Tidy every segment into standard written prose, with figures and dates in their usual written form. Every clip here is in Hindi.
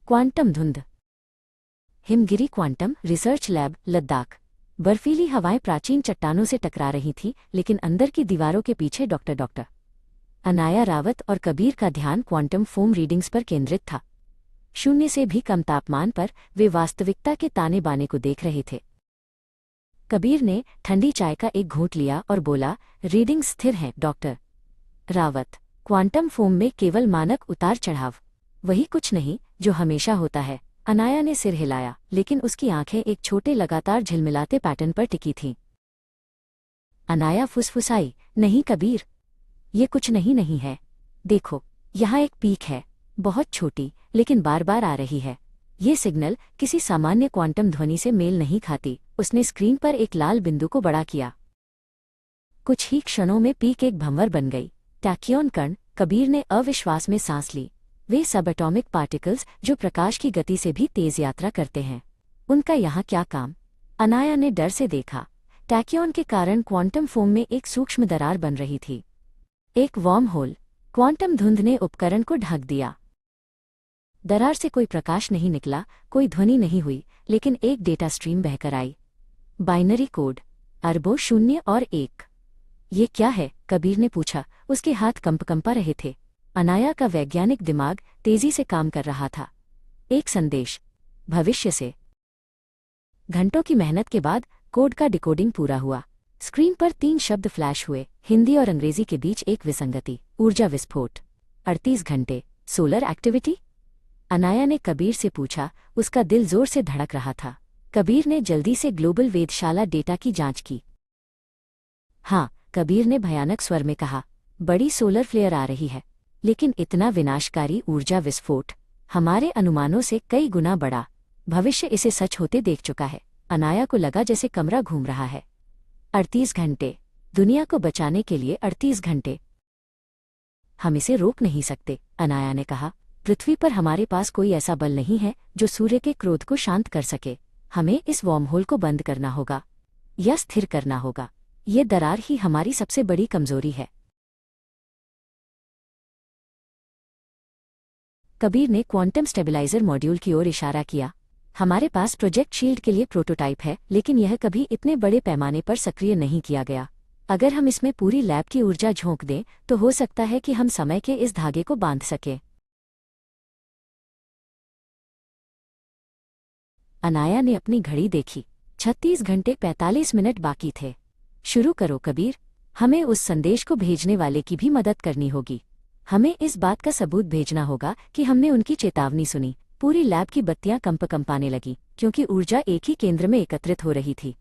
क्वांटम धुंध। Himgiri quantum research lab, Ladakh. बर्फीली हवाएं प्राचीन चट्टानों से टकरा रही थीं, लेकिन अंदर की दीवारों के पीछे डॉक्टर अनाया रावत और कबीर का ध्यान क्वांटम फोम रीडिंग्स पर केंद्रित था। शून्य से भी कम तापमान पर वे वास्तविकता के ताने बाने को देख रहे थे। कबीर ने ठंडी चाय का एक घूंट लिया और बोला, रीडिंग स्थिर हैं डॉक्टर रावत। क्वांटम फोम में केवल मानक उतार चढ़ाव, वही कुछ नहीं जो हमेशा होता है। अनाया ने सिर हिलाया, लेकिन उसकी आंखें एक छोटे लगातार झिलमिलाते पैटर्न पर टिकी थीं। अनाया फुसफुसाई, नहीं कबीर, ये कुछ नहीं है। देखो, यहाँ एक पीक है, बहुत छोटी, लेकिन बार बार आ रही है। ये सिग्नल किसी सामान्य क्वांटम ध्वनि से मेल नहीं खाती। उसने स्क्रीन पर एक लाल बिंदु को बड़ा किया। कुछ ही क्षणों में पीक एक भंवर बन गई। टैक्योन कण। कबीर ने अविश्वास में सांस ली। वे सबएटॉमिक पार्टिकल्स जो प्रकाश की गति से भी तेज यात्रा करते हैं, उनका यहाँ क्या काम? अनाया ने डर से देखा। टैक्योन के कारण क्वांटम फोम में एक सूक्ष्म दरार बन रही थी, एक वर्म होल। क्वांटम धुंध ने उपकरण को ढक दिया। दरार से कोई प्रकाश नहीं निकला, कोई ध्वनि नहीं हुई, लेकिन एक डेटा स्ट्रीम बहकर आई। बाइनरी कोड, अरबों शून्य और एक। ये क्या है? कबीर ने पूछा। उसके हाथ कंपा रहे थे। अनाया का वैज्ञानिक दिमाग तेजी से काम कर रहा था। एक संदेश, भविष्य से। घंटों की मेहनत के बाद कोड का डिकोडिंग पूरा हुआ। स्क्रीन पर 3 शब्द फ्लैश हुए, हिंदी और अंग्रेजी के बीच एक विसंगति, ऊर्जा विस्फोट। 38 घंटे, सोलर एक्टिविटी। अनाया ने कबीर से पूछा। उसका दिल जोर से धड़क रहा था। कबीर ने जल्दी से ग्लोबल वेधशाला डेटा की जांच की। हाँ, कबीर ने भयानक स्वर में कहा, बड़ी सोलर फ्लेयर आ रही है, लेकिन इतना विनाशकारी ऊर्जा विस्फोट, हमारे अनुमानों से कई गुना बड़ा। भविष्य इसे सच होते देख चुका है। अनाया को लगा जैसे कमरा घूम रहा है। 38 घंटे, दुनिया को बचाने के लिए 38 घंटे। हम इसे रोक नहीं सकते, अनाया ने कहा। पृथ्वी पर हमारे पास कोई ऐसा बल नहीं है जो सूर्य के क्रोध को शांत कर सके। हमें इस वर्महोल को बंद करना होगा या स्थिर करना होगा। ये दरार ही हमारी सबसे बड़ी कमजोरी है। कबीर ने क्वांटम स्टेबलाइजर मॉड्यूल की ओर इशारा किया। हमारे पास प्रोजेक्ट शील्ड के लिए प्रोटोटाइप है, लेकिन यह कभी इतने बड़े पैमाने पर सक्रिय नहीं किया गया। अगर हम इसमें पूरी लैब की ऊर्जा झोंक दें तो हो सकता है कि हम समय के इस धागे को बांध सकें। अनाया ने अपनी घड़ी देखी। 36 घंटे 45 मिनट बाकी थे। शुरू करो कबीर, हमें उस संदेश को भेजने वाले की भी मदद करनी होगी। हमें इस बात का सबूत भेजना होगा कि हमने उनकी चेतावनी सुनी। पूरी लैब की बत्तियां कंपाने लगी, क्योंकि ऊर्जा एक ही केंद्र में एकत्रित हो रही थी।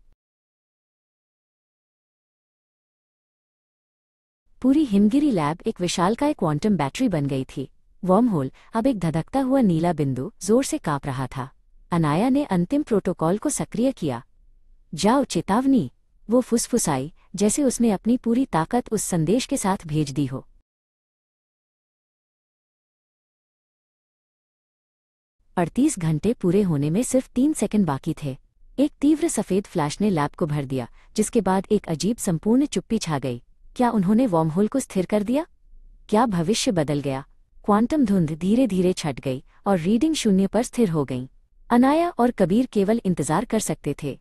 पूरी हिमगिरी लैब एक विशालकाय क्वांटम बैटरी बन गई थी। वर्महोल अब एक धधकता हुआ नीला बिंदु जोर से कांप रहा था। अनाया ने अंतिम प्रोटोकॉल को सक्रिय किया। जाओ चेतावनी, वो फुसफुसाई, जैसे उसने अपनी पूरी ताकत उस संदेश के साथ भेज दी हो। 38 घंटे पूरे होने में सिर्फ 3 सेकंड बाकी थे। एक तीव्र सफेद फ्लैश ने लैब को भर दिया, जिसके बाद एक अजीब संपूर्ण चुप्पी छा गई। क्या उन्होंने वर्महोल को स्थिर कर दिया? क्या भविष्य बदल गया? क्वांटम धुंध धीरे धीरे छट गई और रीडिंग शून्य पर स्थिर हो गई। अनाया और कबीर केवल इंतजार कर सकते थे